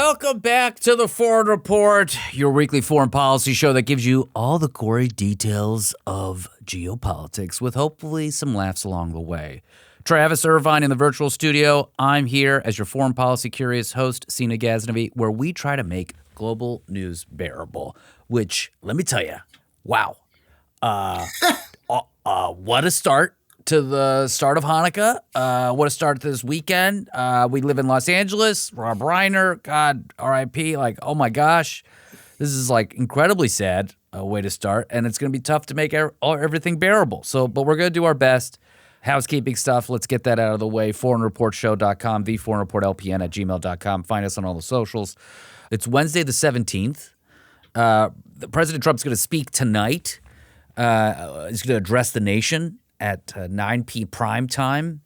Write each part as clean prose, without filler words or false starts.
Welcome back to the Foreign Report, your weekly foreign policy show that gives you all the gory details of geopolitics with hopefully some laughs along the way. Travis Irvine in the virtual studio. I'm here as your foreign policy curious host, Seena Ghaznavi, where we try to make global news bearable, which, let me tell you, wow. What a start to the start of Hanukkah. What a start to this weekend. We live in Los Angeles. Rob Reiner, God, R.I.P. Like, oh my gosh. This is like incredibly sad way to start, and it's going to be tough to make everything bearable. But we're going to do our best. Housekeeping stuff, let's get that out of the way. ForeignReportShow.com, theforeignreportlpn@gmail.com. Find us on all the socials. It's Wednesday the 17th. President Trump's going to speak tonight. He's going to address the nation at 9 p.m.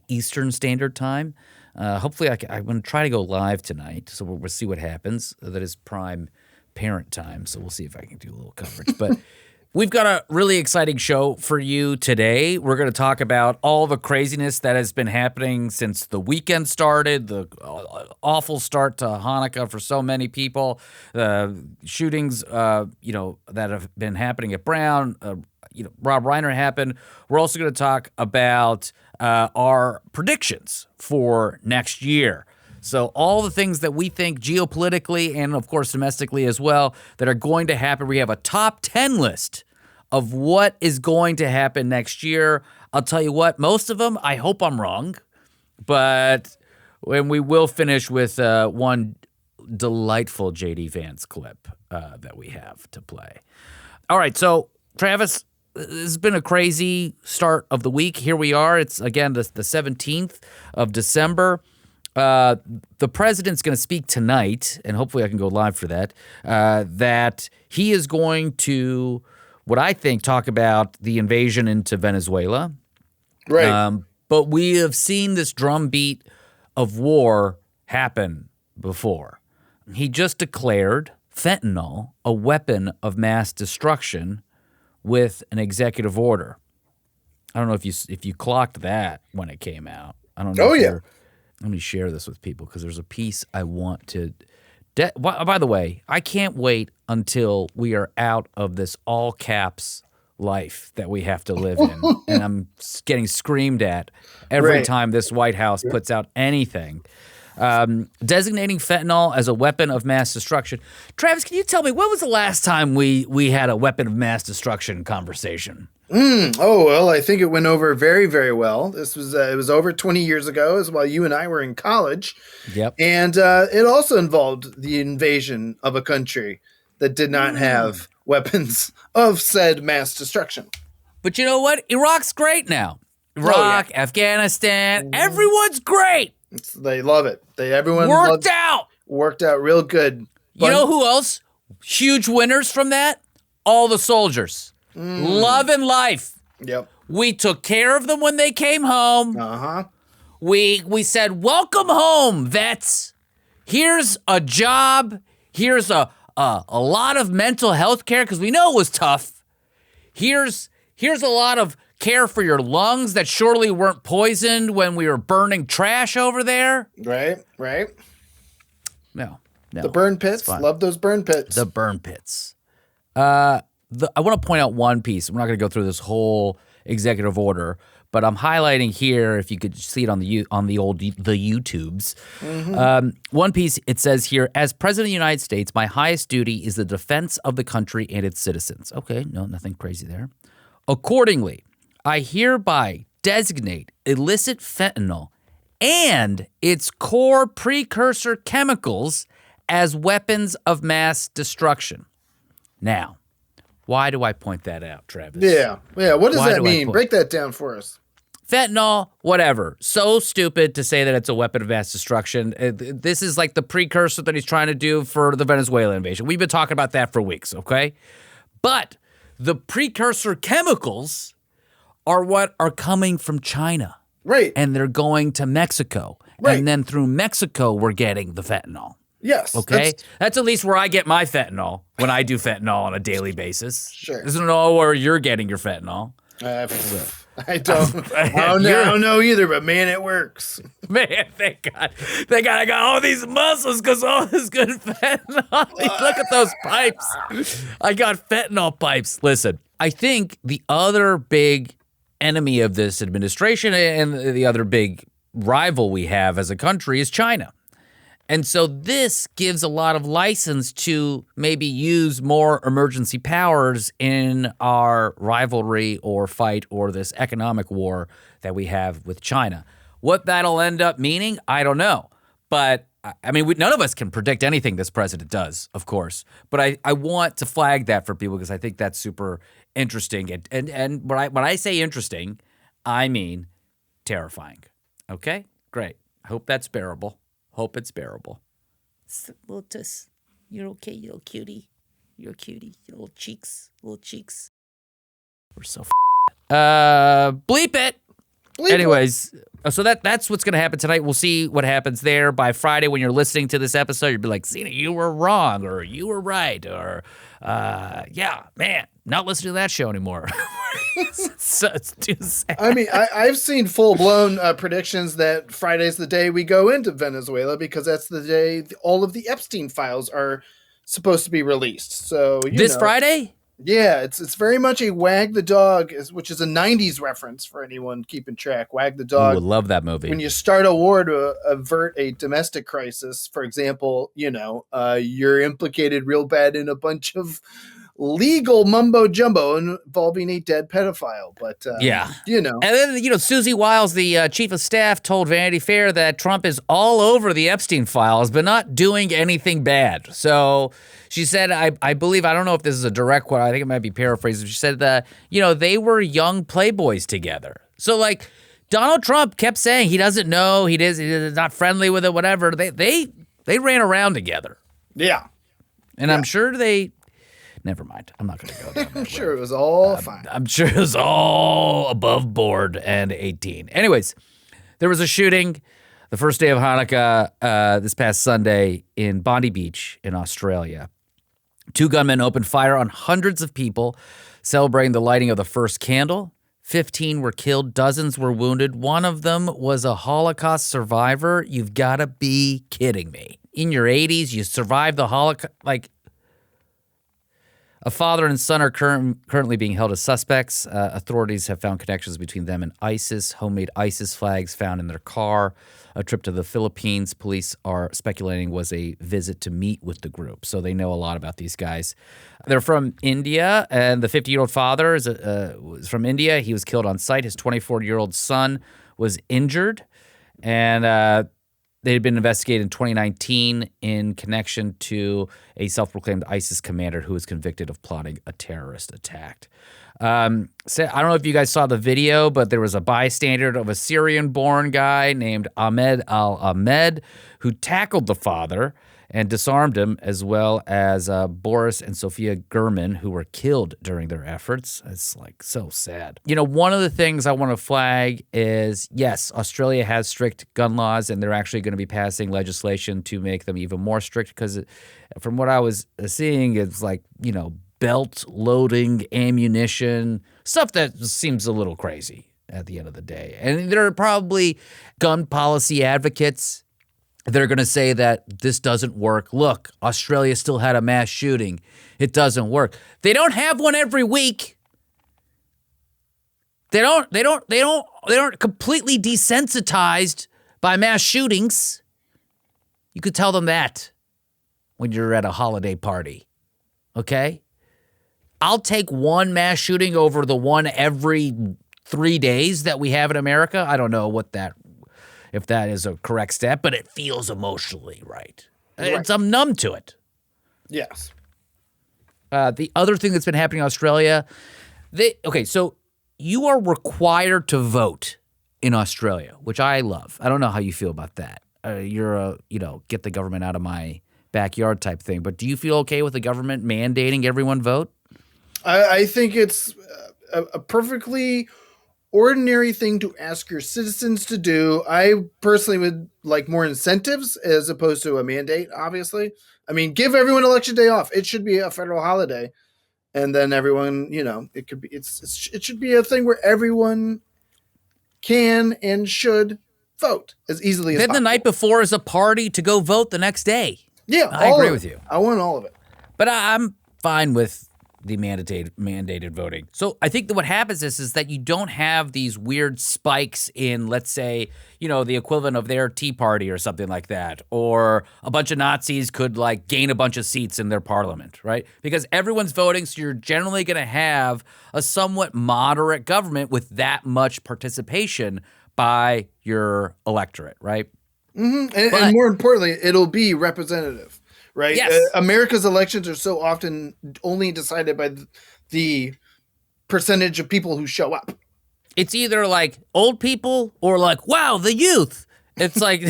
Eastern Standard Time. Hopefully, I'm going to try to go live tonight, so we'll see what happens. That is prime parent time, so we'll see if I can do a little coverage. But we've got a really exciting show for you today. We're going to talk about all the craziness that has been happening since the weekend started, the awful start to Hanukkah for so many people, shootings, that have been happening at Brown. Rob Reiner happened. We're also going to talk about our predictions for next year. So all the things that we think geopolitically and, of course, domestically as well that are going to happen. We have a top 10 list of what is going to happen next year. I'll tell you what, most of them, I hope I'm wrong. But when we will finish with one delightful J.D. Vance clip that we have to play. All right, so, Travis, this has been a crazy start of the week. Here we are. It's, again, the 17th of December. The president's going to speak tonight, and hopefully I can go live for that, that he is going to, what I think, talk about the invasion into Venezuela. Right. But we have seen this drumbeat of war happen before. He just declared fentanyl a weapon of mass destruction with an executive order. I don't know if you clocked that when it came out. I don't know. Oh, yeah. Let me share this with people because there's a piece I want to by the way, I can't wait until we are out of this all caps life that we have to live in. And I'm getting screamed at every time this White House puts out anything. Designating fentanyl as a weapon of mass destruction. Travis, can you tell me, when was the last time we had a weapon of mass destruction conversation? Oh, well, I think it went over very, very well. This was it was over 20 years ago, as while you and I were in college. Yep. And it also involved the invasion of a country that did not have weapons of said mass destruction. But you know what? Iraq's great now. Iraq, Afghanistan, everyone's great. They love it. Everyone worked out real good. You know who else? Huge winners from that? All the soldiers. Love and life. Yep. We took care of them when they came home. Uh-huh. We said, welcome home, vets. Here's a job. Here's a lot of mental health care because we know it was tough. Here's a lot of care for your lungs that surely weren't poisoned when we were burning trash over there. Right. No. The burn pits. Love those burn pits. The burn pits. I want to point out one piece. We're not going to go through this whole executive order, but I'm highlighting here, if you could see it on the YouTubes. Mm-hmm. One piece, it says here, as President of the United States, my highest duty is the defense of the country and its citizens. Okay, no, nothing crazy there. Accordingly, I hereby designate illicit fentanyl and its core precursor chemicals as weapons of mass destruction. Now, why do I point that out, Travis? Yeah. What does that mean? Break that down for us. Fentanyl, whatever. So stupid to say that it's a weapon of mass destruction. This is like the precursor that he's trying to do for the Venezuela invasion. We've been talking about that for weeks, okay? But the precursor chemicals are what are coming from China. Right. And they're going to Mexico. Right. And then through Mexico, we're getting the fentanyl. Yes. Okay? That's at least where I get my fentanyl when I do fentanyl on a daily basis. Sure. Doesn't know where you're getting your fentanyl. I don't know either, but man, it works. Man, thank God. Thank God I got all these muscles because all this good fentanyl. Look at those pipes. I got fentanyl pipes. Listen, I think the other big enemy of this administration and the other big rival we have as a country is China. And so this gives a lot of license to maybe use more emergency powers in our rivalry or fight or this economic war that we have with China. What that'll end up meaning, I don't know. But, I mean, none of us can predict anything this president does, of course. But I want to flag that for people because I think that's super interesting. And when I say interesting, I mean terrifying. Okay? Great. I hope that's bearable. Hope it's bearable. Little tuss. You're okay, you little cutie. You're a cutie. Your little cheeks. Little cheeks. We're so bleep it. Anyways, so that's what's going to happen tonight. We'll see what happens there. By Friday, when you're listening to this episode, you'll be like, Seena, you were wrong, or you were right, or, yeah, man, not listening to that show anymore. it's too sad. I mean, I've seen full-blown predictions that Friday's the day we go into Venezuela because that's the day all of the Epstein files are supposed to be released. So this Friday? Yeah, it's very much a Wag the Dog, which is a 90s reference for anyone keeping track. Wag the Dog. I would love that movie. When you start a war to avert a domestic crisis, for example, you're implicated real bad in a bunch of legal mumbo jumbo involving a dead pedophile. But, yeah. And then, Susie Wiles, the chief of staff, told Vanity Fair that Trump is all over the Epstein files, but not doing anything bad. So she said, I believe, I don't know if this is a direct quote, I think it might be paraphrased. She said that, they were young playboys together. So, like, Donald Trump kept saying he doesn't know, he's not friendly with it, whatever. They ran around together. Yeah. And I'm sure never mind. I'm not going to go down. I'm sure it was all fine. I'm sure it was all above board and 18. Anyways, there was a shooting the first day of Hanukkah this past Sunday in Bondi Beach in Australia. 2 gunmen opened fire on hundreds of people celebrating the lighting of the first candle. 15 were killed. Dozens were wounded. One of them was a Holocaust survivor. You've got to be kidding me. In your 80s, you survived the Holocaust. Like, a father and son are currently being held as suspects. Authorities have found connections between them and ISIS. Homemade ISIS flags found in their car. A trip to the Philippines, police are speculating, was a visit to meet with the group. So they know a lot about these guys. They're from India, and the 50-year-old father was from India. He was killed on site. His 24-year-old son was injured, and they had been investigated in 2019 in connection to a self-proclaimed ISIS commander who was convicted of plotting a terrorist attack. So I don't know if you guys saw the video, but there was a bystander of a Syrian-born guy named Ahmed Al-Ahmed who tackled the father and disarmed him, as well as Boris and Sophia Gurman, who were killed during their efforts. It's like so sad. One of the things I want to flag is, yes, Australia has strict gun laws, and they're actually going to be passing legislation to make them even more strict because from what I was seeing, it's like, belt loading, ammunition, stuff that seems a little crazy at the end of the day. And there are probably gun policy advocates they're going to say that this doesn't work. Look, Australia still had a mass shooting. It doesn't work. They don't have one every week. They aren't completely desensitized by mass shootings. You could tell them that when you're at a holiday party. Okay? I'll take one mass shooting over the one every 3 days that we have in America. I don't know if that is a correct step, but it feels emotionally right. I'm numb to it. Yes. The other thing that's been happening in Australia, so you are required to vote in Australia, which I love. I don't know how you feel about that. You're get the government out of my backyard type thing, but do you feel okay with the government mandating everyone vote? I think it's a perfectly ordinary thing to ask your citizens to do. I personally would like more incentives as opposed to a mandate, obviously. I mean, give everyone election day off. It should be a federal holiday. and then everyone, it could be it should be a thing where everyone can and should vote as easily as Then possible. the night before is a party to go vote the next day. Yeah, I agree with you. I want all of it. But I'm fine with the mandated voting. So I think that what happens is that you don't have these weird spikes in, let's say, the equivalent of their Tea Party or something like that, or a bunch of Nazis could like gain a bunch of seats in their parliament, right? Because everyone's voting, so you're generally going to have a somewhat moderate government with that much participation by your electorate, right? Mm-hmm. And more importantly, it'll be representative. Right. Yes. America's elections are so often only decided by the percentage of people who show up. It's either like old people or like, wow, the youth. It's like,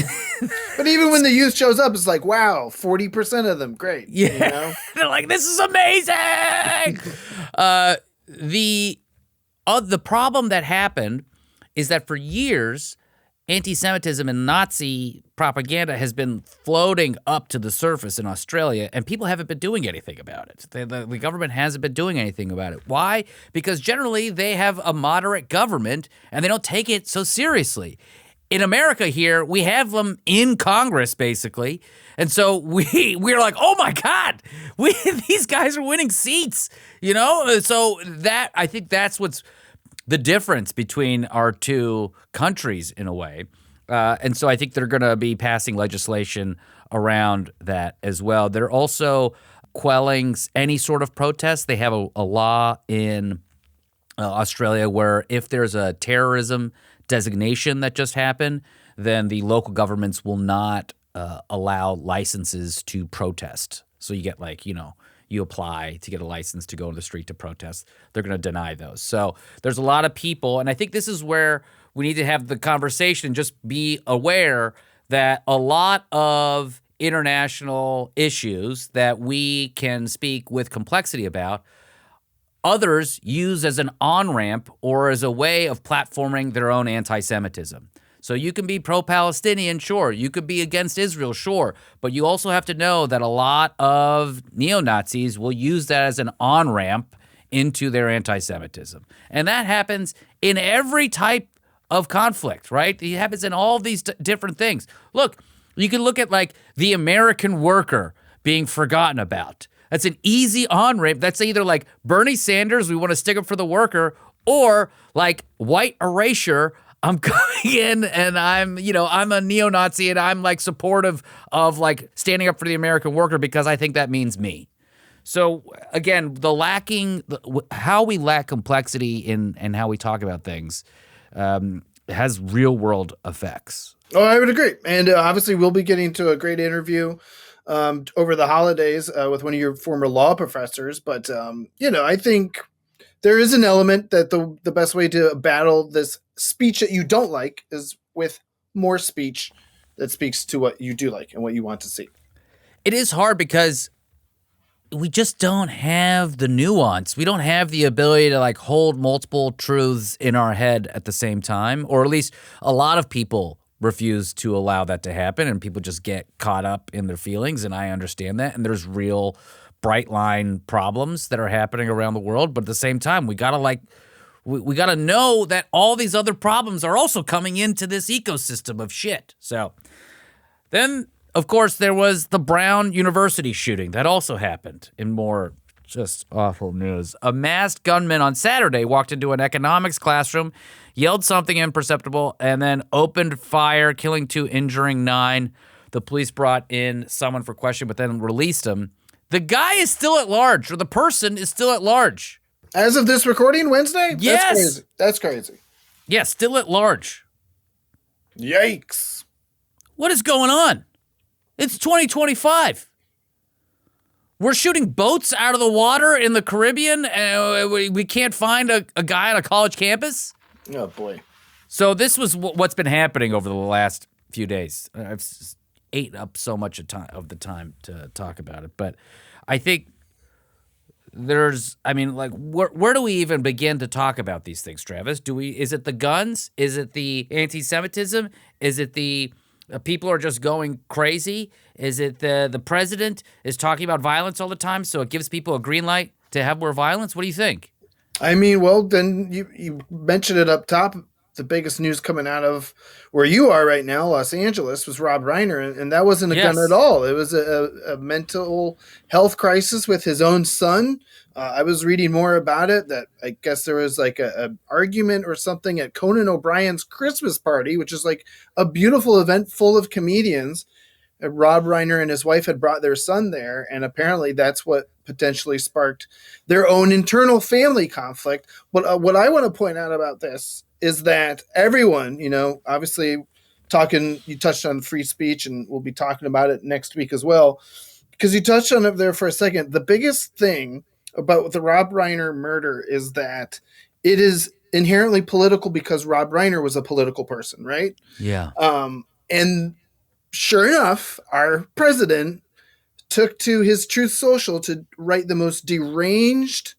but even when the youth shows up, it's like, wow, 40% of them. Great. Yeah. They're like, this is amazing. The problem that happened is that for years, anti-Semitism and Nazi propaganda has been floating up to the surface in Australia, and people haven't been doing anything about it. The government hasn't been doing anything about it. Why? Because generally they have a moderate government, and they don't take it so seriously. In America here, we have them in Congress, basically, and so we're like, oh my God, these guys are winning seats, So I think that's what's the difference between our two countries in a way. And so I think they're going to be passing legislation around that as well. They're also quelling any sort of protest. They have a law in Australia where if there's a terrorism designation that just happened, then the local governments will not allow licenses to protest. So you get you apply to get a license to go in the street to protest. They're going to deny those. So there's a lot of people, and I think this is where we need to have the conversation, just be aware that a lot of international issues that we can speak with complexity about, others use as an on-ramp or as a way of platforming their own anti-Semitism. So you can be pro-Palestinian, sure. You could be against Israel, sure. But you also have to know that a lot of neo-Nazis will use that as an on-ramp into their anti-Semitism. And that happens in every type of conflict, right? It happens in all of these different things. Look, you can look at like the American worker being forgotten about. That's an easy on-ramp. That's either like Bernie Sanders, we want to stick up for the worker, or like white erasure, I'm coming in and I'm a neo-Nazi and I'm like supportive of like standing up for the American worker because I think that means me. So again, how we lack complexity in how we talk about things has real world effects. Oh, I would agree. And obviously we'll be getting to a great interview over the holidays with one of your former law professors. But, I think there is an element that the best way to battle this speech that you don't like is with more speech that speaks to what you do like and what you want to see. It is hard because we just don't have the nuance. We don't have the ability to like hold multiple truths in our head at the same time, or at least a lot of people refuse to allow that to happen, and people just get caught up in their feelings, and I understand that, and there's real bright line problems that are happening around the world, but at the same time, we gotta we gotta know that all these other problems are also coming into this ecosystem of shit. So then, of course, there was the Brown University shooting that also happened in more just awful news. A masked gunman on Saturday walked into an economics classroom, yelled something imperceptible, and then opened fire, killing 2, injuring 9. The police brought in someone for question, but then released him. The guy is still at large, or the person is still at large. As of this recording, Wednesday? Yes. That's crazy. Yeah, still at large. Yikes. What is going on? It's 2025. We're shooting boats out of the water in the Caribbean, and we can't find a guy on a college campus? Oh, boy. So this was what's been happening over the last few days. I've ate up so much of the time to talk about it. But I think where do we even begin to talk about these things, Travis? Is it the guns? Is it the anti-Semitism? Is it the people are just going crazy? Is it the president is talking about violence all the time, so it gives people a green light? to have more violence? What do you think? I mean, well, then you mentioned it up top. The biggest news coming out of where you are right now, Los Angeles, was Rob Reiner, and that wasn't a gun at Yes. all. It was a mental health crisis with his own son. I was reading more about it. That I guess there was like a argument or something at Conan O'Brien's Christmas party, which is like a beautiful event full of comedians. Rob Reiner and his wife had brought their son there, and apparently that's what potentially sparked their own internal family conflict. But what I want to point out about this is that everyone, obviously you touched on free speech, and we'll be talking about it next week as well, because you touched on it there for a second. The biggest thing about the Rob Reiner murder is that it is inherently political because Rob Reiner was a political person, right? Yeah. And sure enough, our president took to his Truth Social to write the most deranged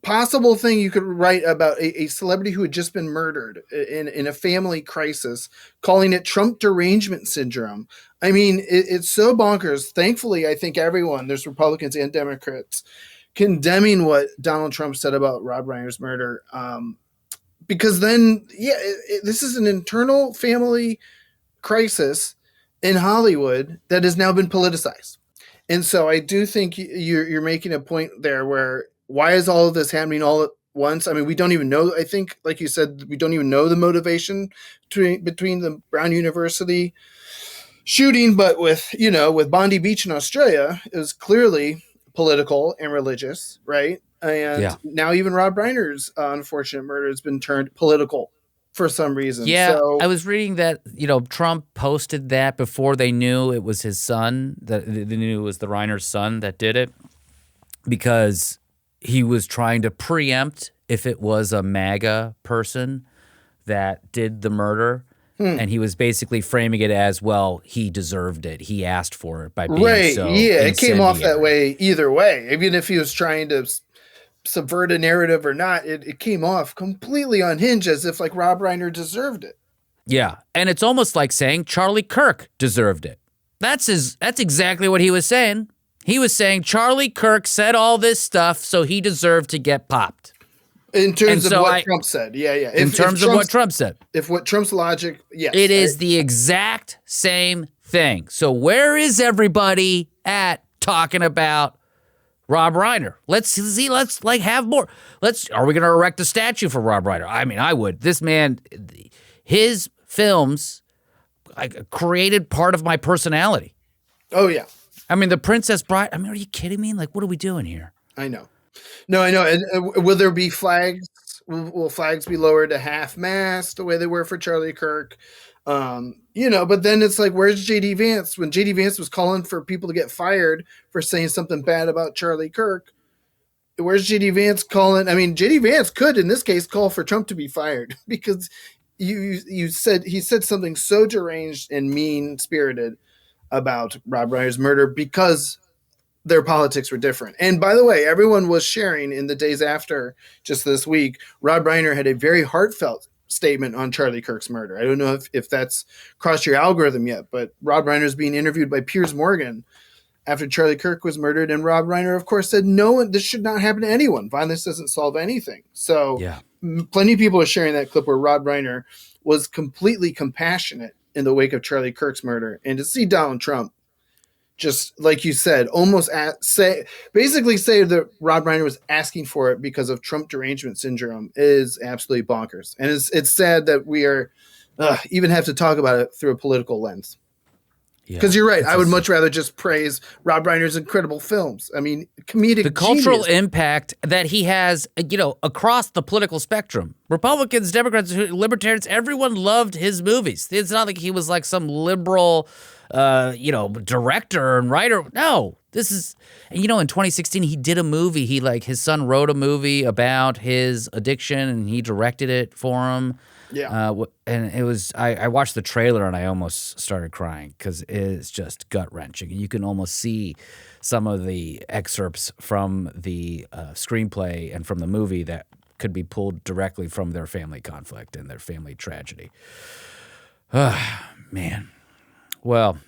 possible thing you could write about a celebrity who had just been murdered in a family crisis, calling it Trump derangement syndrome. I mean, it's so bonkers. Thankfully, I think everyone, there's Republicans and Democrats, condemning what Donald Trump said about Rob Reiner's murder. Because then, this is an internal family crisis in Hollywood that has now been politicized. And so I do think you're making a point there where why is all of this happening all at once? I mean, we don't even know. I think, like you said, we don't even know the motivation between the Brown University shooting, but with Bondi Beach in Australia, it was clearly political and religious, right? And now even Rob Reiner's unfortunate murder has been turned political for some reason. Yeah, so, I was reading that, Trump posted that before they knew it was his son, that they knew it was the Reiner's son that did it, because he was trying to preempt if it was a MAGA person that did the murder. And he was basically framing it as, well, he deserved it. He asked for it by being so incendiary. It came off that way either way. Even if he was trying to subvert a narrative or not, it came off completely unhinged, as if like Rob Reiner deserved it. Yeah, and it's almost like saying Charlie Kirk deserved it. That's exactly what he was saying. He was saying Charlie Kirk said all this stuff, so he deserved to get popped. In terms of what Trump said, yeah. In terms of what Trump said. If what Trump's logic, yes. It is the exact same thing. So where is everybody at talking about Rob Reiner? Let's have more. Are we going to erect a statue for Rob Reiner? I mean, I would. This man, his films created part of my personality. Oh, yeah. I mean, The Princess Bride. I mean, are you kidding me? Like, what are we doing here? I know. No, I know. And will there be flags? Will flags be lowered to half-mast the way they were for Charlie Kirk? But then it's like, where's J.D. Vance? When J.D. Vance was calling for people to get fired for saying something bad about Charlie Kirk, where's J.D. Vance calling? I mean, J.D. Vance could, in this case, call for Trump to be fired because he said something so deranged and mean-spirited about Rob Reiner's murder because their politics were different. And by the way, everyone was sharing in the days after, just this week, Rob Reiner had a very heartfelt statement on Charlie Kirk's murder. I don't know if that's crossed your algorithm yet, but Rob Reiner is being interviewed by Piers Morgan after Charlie Kirk was murdered. And Rob Reiner, of course, said, no, this should not happen to anyone. Violence doesn't solve anything. So plenty of people are sharing that clip where Rob Reiner was completely compassionate in the wake of Charlie Kirk's murder. And to see Donald Trump, just like you said, basically say that Rob Reiner was asking for it because of Trump derangement syndrome is absolutely bonkers. And it's sad that we are even have to talk about it through a political lens. Because you're right. I would much rather just praise Rob Reiner's incredible films. I mean, comedic the cultural genius. impact that he has, across the political spectrum. Republicans, Democrats, Libertarians, everyone loved his movies. It's not like he was like some liberal, director and writer. No, this is, in 2016, he did a movie. His son wrote a movie about his addiction and he directed it for him. Yeah. And it was, I watched the trailer and I almost started crying because it's just gut wrenching. You can almost see some of the excerpts from the screenplay and from the movie that could be pulled directly from their family conflict and their family tragedy. Man. Well,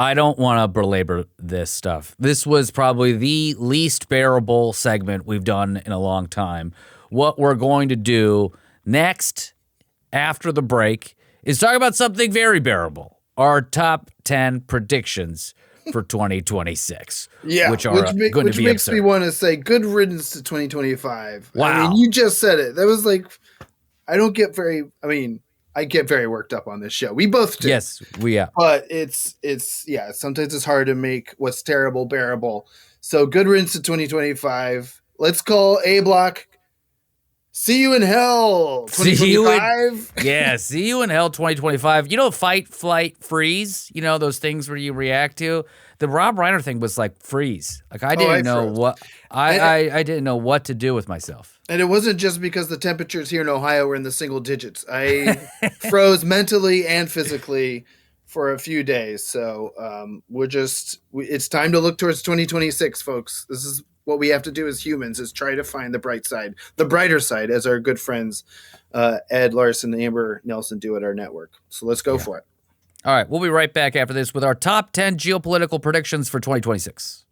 I don't want to belabor this stuff. This was probably the least bearable segment we've done in a long time. What we're going to do next, after the break, is talk about something very bearable. Our top 10 predictions for 2026. Yeah, which are going to be makes absurd. me want to say good riddance to 2025. Wow. I mean, you just said it. That was like, I get very worked up on this show. We both do. Yes, But it's sometimes it's hard to make what's terrible bearable. So good riddance to 2025. Let's call A Block. See you in hell. 2025. See you in hell 2025. You know, fight, flight, freeze. You know, those things where you react to. The Rob Reiner thing was like freeze. Like I didn't know what I didn't know what to do with myself. And it wasn't just because the temperatures here in Ohio were in the single digits. I froze mentally and physically for a few days. So it's time to look towards 2026, folks. This is what we have to do as humans, is try to find the bright side, the brighter side, as our good friends Ed Larson and Amber Nelson do at our network. So let's go for it. All right, we'll be right back after this with our top 10 geopolitical predictions for 2026.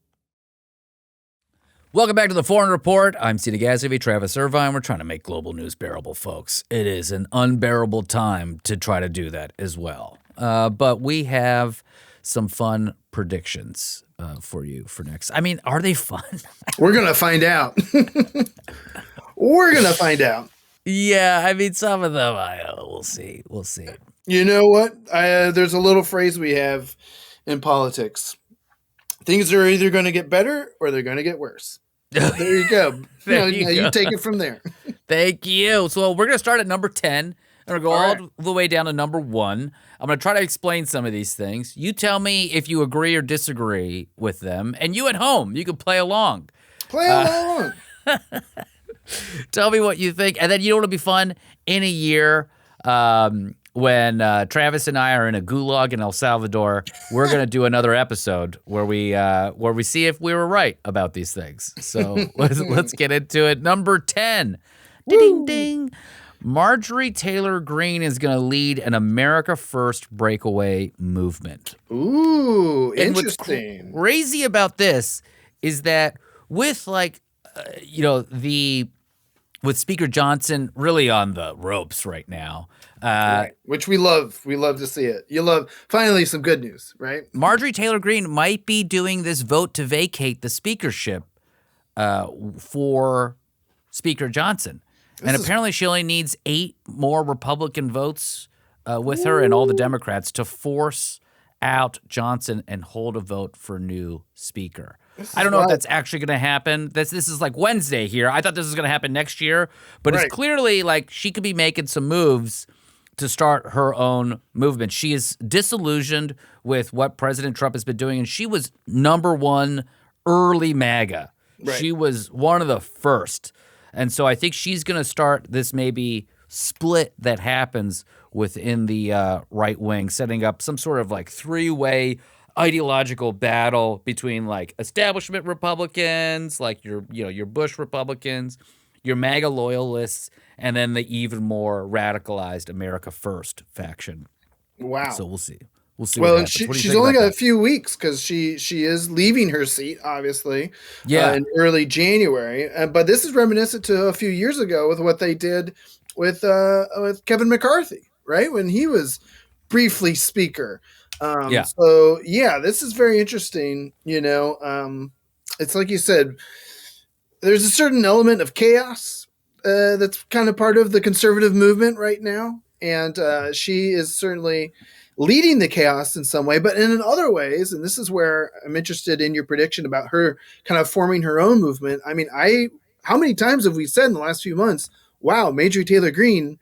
Welcome back to the Foreign Report. I'm Seena Ghaznavi, Travis Irvine. We're trying to make global news bearable, folks. It is an unbearable time to try to do that as well. But we have some fun predictions for you for next. I mean, are they fun? We're going to find out. We're going to find out. Yeah, I mean, some of them, we'll see. We'll see. You know what? There's a little phrase we have in politics. Things are either going to get better or they're going to get worse. There you go. You take it from there. Thank you. So we're going to start at number 10. I'm going to go all the way down to number 1. I'm going to try to explain some of these things. You tell me if you agree or disagree with them. And you at home, you can play along. Play along. Tell me what you think. And then you know what'll be fun? In a year, when Travis and I are in a gulag in El Salvador, we're going to do another episode where we see if we were right about these things. So let's get into it. Number 10. Ding, ding. Marjorie Taylor Greene is going to lead an America First breakaway movement. Ooh, interesting. What's crazy about this is that with with Speaker Johnson really on the ropes right now. Right. Which we love. We love to see it. You love finally some good news, right? Marjorie Taylor Greene might be doing this vote to vacate the speakership for Speaker Johnson. Apparently she only needs 8 more Republican votes with her and all the Democrats to force out Johnson and hold a vote for new speaker. I don't know if that's actually going to happen. This is like Wednesday here. I thought this was going to happen next year, but it's clearly like she could be making some moves to start her own movement. She is disillusioned with what President Trump has been doing, and she was number 1 early MAGA. Right. She was one of the first. And so I think she's going to start this maybe split that happens within the right wing, setting up some sort of like 3-way ideological battle between like establishment Republicans, like your Bush Republicans, your MAGA loyalists, and then the even more radicalized America First faction. Wow. So we'll see. We'll see. Well, she's only got a few weeks because she is leaving her seat, obviously, in early January. But this is reminiscent to a few years ago with what they did with Kevin McCarthy, right, when he was briefly speaker. So this is very interesting. It's like you said, there's a certain element of chaos that's kind of part of the conservative movement right now, and she is certainly leading the chaos in some way, but in other ways, and this is where I'm interested in your prediction about her kind of forming her own movement. I mean, how many times have we said in the last few months, wow, Marjorie Taylor Greene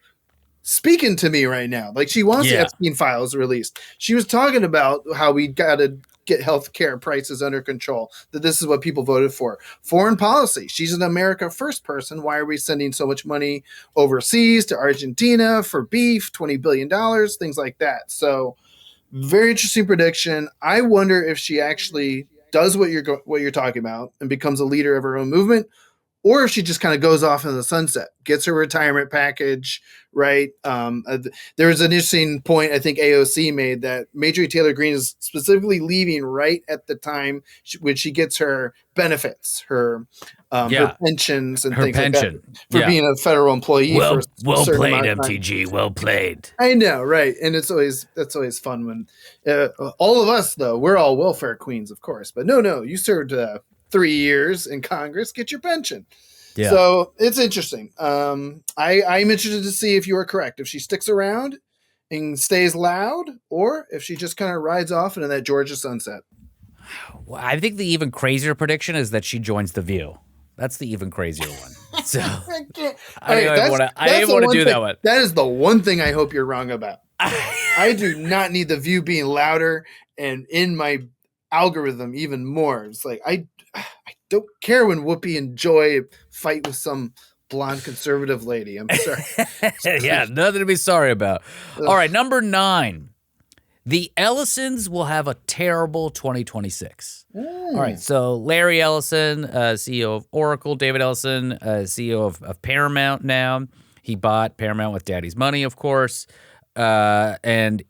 speaking to me right now. Like she wants the Epstein files released. She was talking about how we got to get healthcare prices under control, that this is what people voted for. Foreign policy. She's an America First person. Why are we sending so much money overseas to Argentina for beef, $20 billion, things like that. So very interesting prediction. I wonder if she actually does what you're talking about and becomes a leader of her own movement, or if she just kind of goes off into the sunset, gets her retirement package, right? There was an interesting point I think AOC made that Marjorie Taylor Greene is specifically leaving right at the time when she gets her benefits, her pensions and things like that for being a federal employee. Well played, MTG. Well played. I know, right? And that's always fun when all of us, though, we're all welfare queens, of course. But no, you served 3 years in Congress, get your pension. Yeah. So it's interesting. I'm interested to see if you are correct. If she sticks around and stays loud, or if she just kind of rides off into that Georgia sunset. Well, I think the even crazier prediction is that she joins The View. That's the even crazier one. So I don't even want to do that one. That is the one thing I hope you're wrong about. I do not need The View being louder and in my algorithm even more. It's like I don't care when Whoopi and Joy fight with some blonde conservative lady. I'm sorry. Yeah, nothing to be sorry about. All right, number 9. The Ellisons will have a terrible 2026. All right, so Larry Ellison, CEO of Oracle, David Ellison, CEO of Paramount now. He bought Paramount with daddy's money, of course. And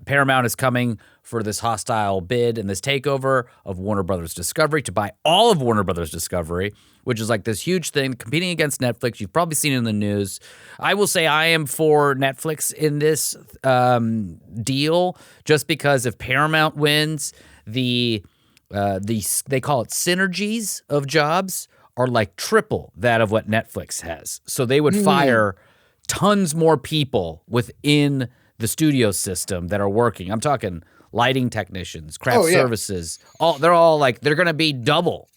Paramount is coming for this hostile bid and this takeover of Warner Brothers Discovery to buy all of Warner Brothers Discovery, which is like this huge thing competing against Netflix. You've probably seen it in the news. I will say I am for Netflix in this deal just because if Paramount wins, they call it synergies of jobs are like triple that of what Netflix has. So they would fire tons more people within the studio system that are working. I'm talking lighting technicians, craft services. They're going to be double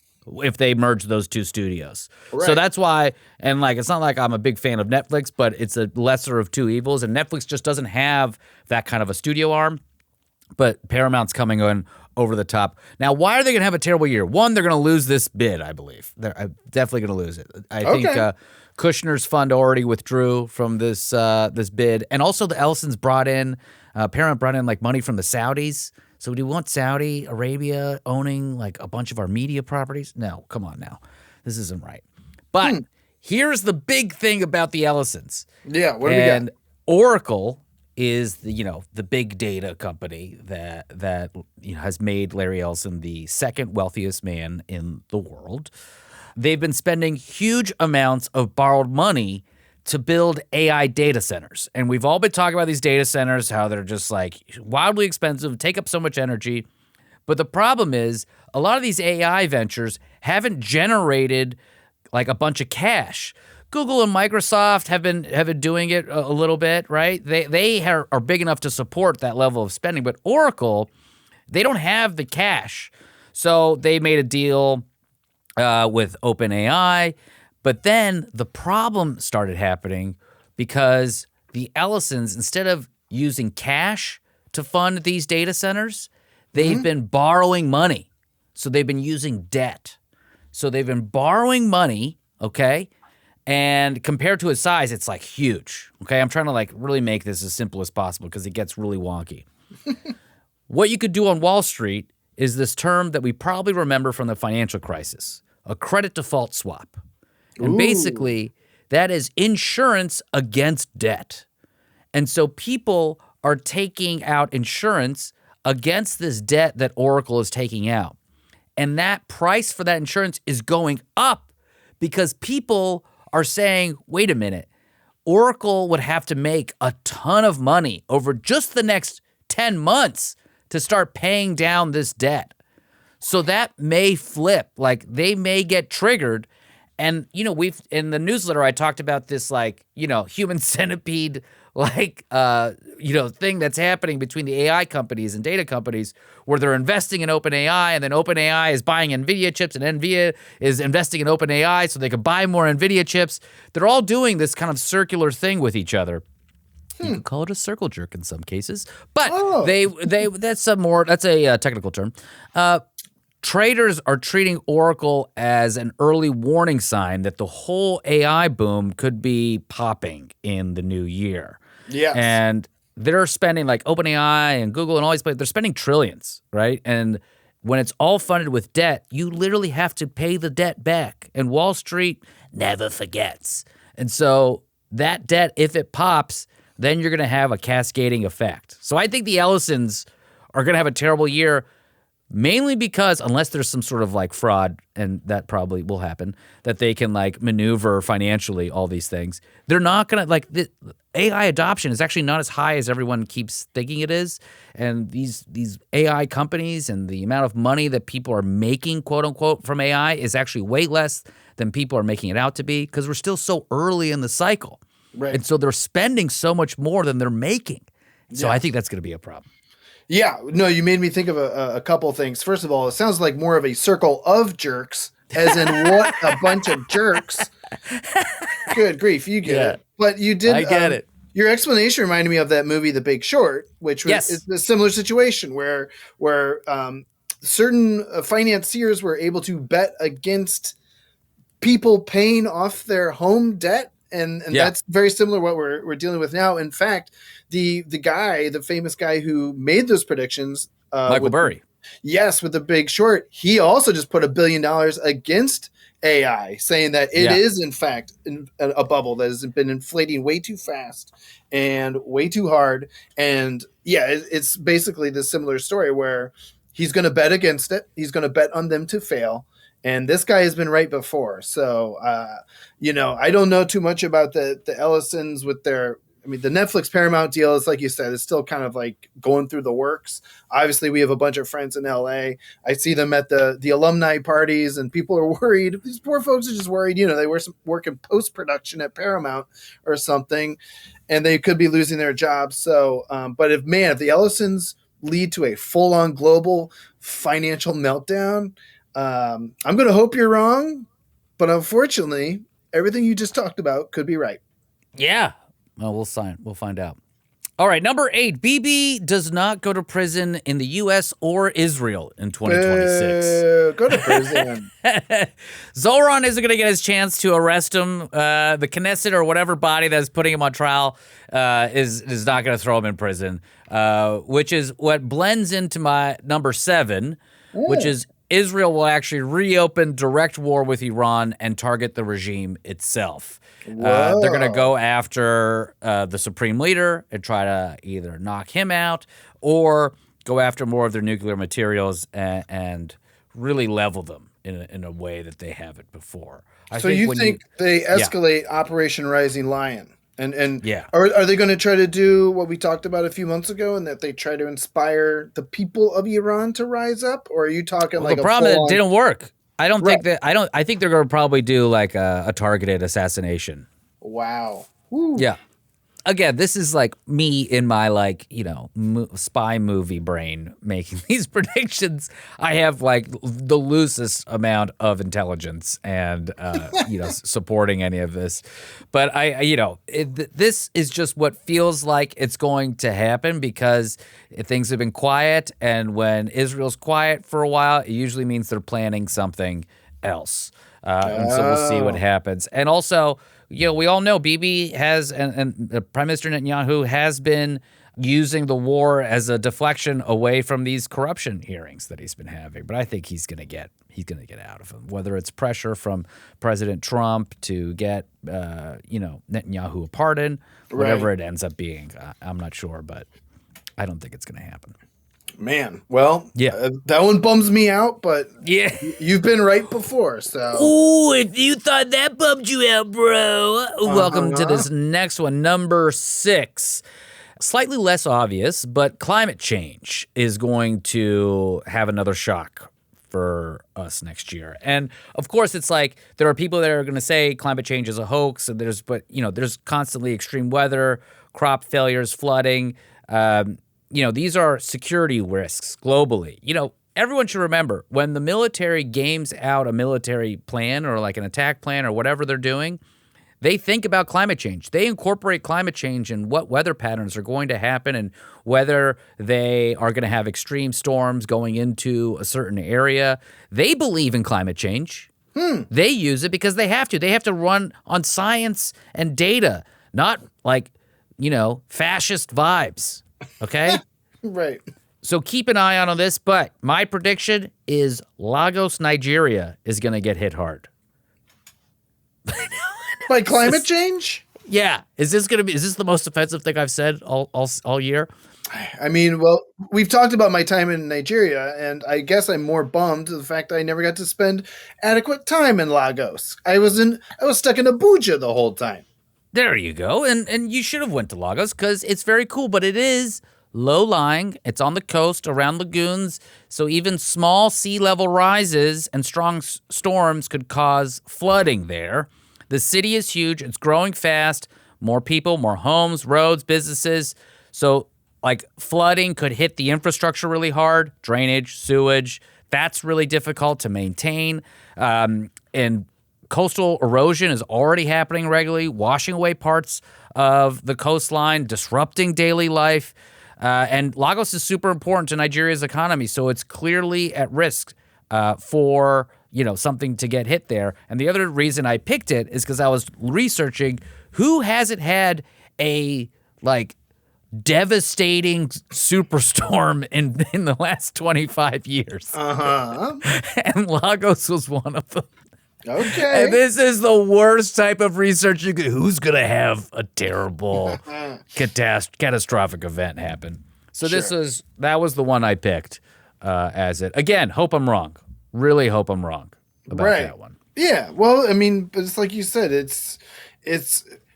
if they merge those two studios. Right. So that's why, and like, it's not like I'm a big fan of Netflix, but it's a lesser of two evils. And Netflix just doesn't have that kind of a studio arm. But Paramount's coming in over the top. Now, why are they going to have a terrible year? One, they're going to lose this bid, I believe. They're definitely going to lose it. I think Kushner's fund already withdrew from this bid. And also the Ellisons Paramount brought in like money from the Saudis. So do you want Saudi Arabia owning like a bunch of our media properties? No, come on now. This isn't right. But here's the big thing about the Ellisons. Yeah, what do we got? And Oracle is the big data company that has made Larry Ellison the second wealthiest man in the world. They've been spending huge amounts of borrowed money to build AI data centers. And we've all been talking about these data centers, how they're just like wildly expensive, take up so much energy. But the problem is a lot of these AI ventures haven't generated like a bunch of cash. Google and Microsoft have been doing it a little bit, right? They are big enough to support that level of spending. But Oracle, they don't have the cash. So they made a deal with OpenAI. But then the problem started happening because the Ellisons, instead of using cash to fund these data centers, they've been borrowing money. So they've been using debt. So they've been borrowing money, okay? And compared to its size, it's like huge, okay? I'm trying to like really make this as simple as possible because it gets really wonky. What you could do on Wall Street is this term that we probably remember from the financial crisis, a credit default swap. And basically, that is insurance against debt. And so people are taking out insurance against this debt that Oracle is taking out. And that price for that insurance is going up because people are saying, wait a minute, Oracle would have to make a ton of money over just the next 10 months to start paying down this debt. So that may flip, like they may get triggered. And, we've in the newsletter, I talked about this, like, human centipede, like, thing that's happening between the AI companies and data companies where they're investing in OpenAI and then OpenAI is buying NVIDIA chips and NVIDIA is investing in OpenAI so they could buy more NVIDIA chips. They're all doing this kind of circular thing with each other. You could call it a circle jerk in some cases, but that's a technical term. Traders are treating Oracle as an early warning sign that the whole AI boom could be popping in the new year. Yes. And they're spending like OpenAI and Google and all these places, they're spending trillions, right? And when it's all funded with debt, you literally have to pay the debt back. And Wall Street never forgets. And so that debt, if it pops, then you're going to have a cascading effect. So I think the Ellisons are going to have a terrible year, mainly because unless there's some sort of like fraud, and that probably will happen, that they can like maneuver financially all these things. They're not going to like the AI adoption is actually not as high as everyone keeps thinking it is. And these AI companies and the amount of money that people are making, quote unquote, from AI is actually way less than people are making it out to be because we're still so early in the cycle. Right. And so they're spending so much more than they're making. So I think that's going to be a problem. Yeah, no, you made me think of a couple things. First of all, it sounds like more of a circle of jerks, as in what a bunch of jerks. Good grief, you get it. But you did. I get it. Your explanation reminded me of that movie, The Big Short, which was is a similar situation where certain financiers were able to bet against people paying off their home debt. And that's very similar to what we're dealing with now. In fact, the famous guy who made those predictions, Michael Burry. Yes, with The Big Short, he also just put $1 billion against AI, saying that it is in fact a bubble that has been inflating way too fast and way too hard. And it's basically the similar story where he's going to bet against it. He's going to bet on them to fail. And this guy has been right before. So, I don't know too much about the Ellisons with the Netflix Paramount deal is, like you said, it's still kind of like going through the works. Obviously, we have a bunch of friends in LA. I see them at the alumni parties, and people are worried. These poor folks are just worried. They work in post-production at Paramount or something, and they could be losing their jobs. So, but if the Ellisons lead to a full-on global financial meltdown, I'm going to hope you're wrong, but unfortunately, everything you just talked about could be right. Yeah. Well, we'll find out. All right, number 8. Bibi does not go to prison in the U.S. or Israel in 2026. Go to prison. Zoran isn't going to get his chance to arrest him. The Knesset or whatever body that's putting him on trial is not going to throw him in prison, which is what blends into my number 7, which is Israel will actually reopen direct war with Iran and target the regime itself. They're going to go after the supreme leader and try to either knock him out or go after more of their nuclear materials and really level them in a way that they haven't before. So you think they escalate Operation Rising Lion? And are they going to try to do what we talked about a few months ago, and that they try to inspire the people of Iran to rise up? Or are you talking the problem is it didn't work? I don't think that. I think they're going to probably do like a targeted assassination. Wow. Woo. Yeah. Again, this is like me in my spy movie brain making these predictions. I have like the loosest amount of intelligence and supporting any of this, but this is just what feels like it's going to happen because things have been quiet, and when Israel's quiet for a while, it usually means they're planning something else, and so we'll see what happens. And also, we all know Bibi has, and Prime Minister Netanyahu has been using the war as a deflection away from these corruption hearings that he's been having. But I think he's going to get out of them, whether it's pressure from President Trump to get, Netanyahu a pardon, whatever it ends up being. I'm not sure, but I don't think it's going to happen. Man, well, that one bums me out, but you've been right before, so. Ooh, if you thought that bummed you out, bro. Welcome to this next one, number 6. Slightly less obvious, but climate change is going to have another shock for us next year. And of course, it's like there are people that are going to say climate change is a hoax, and there's constantly extreme weather, crop failures, flooding. These are security risks globally. Everyone should remember when the military games out a military plan or like an attack plan or whatever they're doing, they think about climate change. They incorporate climate change and what weather patterns are going to happen and whether they are going to have extreme storms going into a certain area. They believe in climate change. They use it because they have to. They have to run on science and data, not like, fascist vibes. Okay? Right. So keep an eye out on this, but my prediction is Lagos, Nigeria is going to get hit hard. By climate change? Yeah. Is this the most offensive thing I've said all year? I mean, well, we've talked about my time in Nigeria, and I guess I'm more bummed the fact that I never got to spend adequate time in Lagos. I was stuck in Abuja the whole time. There you go. And you should have went to Lagos because it's very cool, but it is low-lying. It's on the coast around lagoons, so even small sea level rises and strong storms could cause flooding there. The city is huge. It's growing fast. More people, more homes, roads, businesses. So, like, flooding could hit the infrastructure really hard, drainage, sewage. That's really difficult to maintain. And coastal erosion is already happening regularly, washing away parts of the coastline, disrupting daily life. And Lagos is super important to Nigeria's economy, so it's clearly at risk for something to get hit there. And the other reason I picked it is because I was researching who hasn't had a devastating superstorm in the last 25 years. And Lagos was one of them. Okay. And this is the worst type of research you could. Who's going to have a terrible catastrophic event happen? So that was the one I picked as it. Again, hope I'm wrong. Really hope I'm wrong about that one. Yeah. Well, I mean, but it's like you said, it's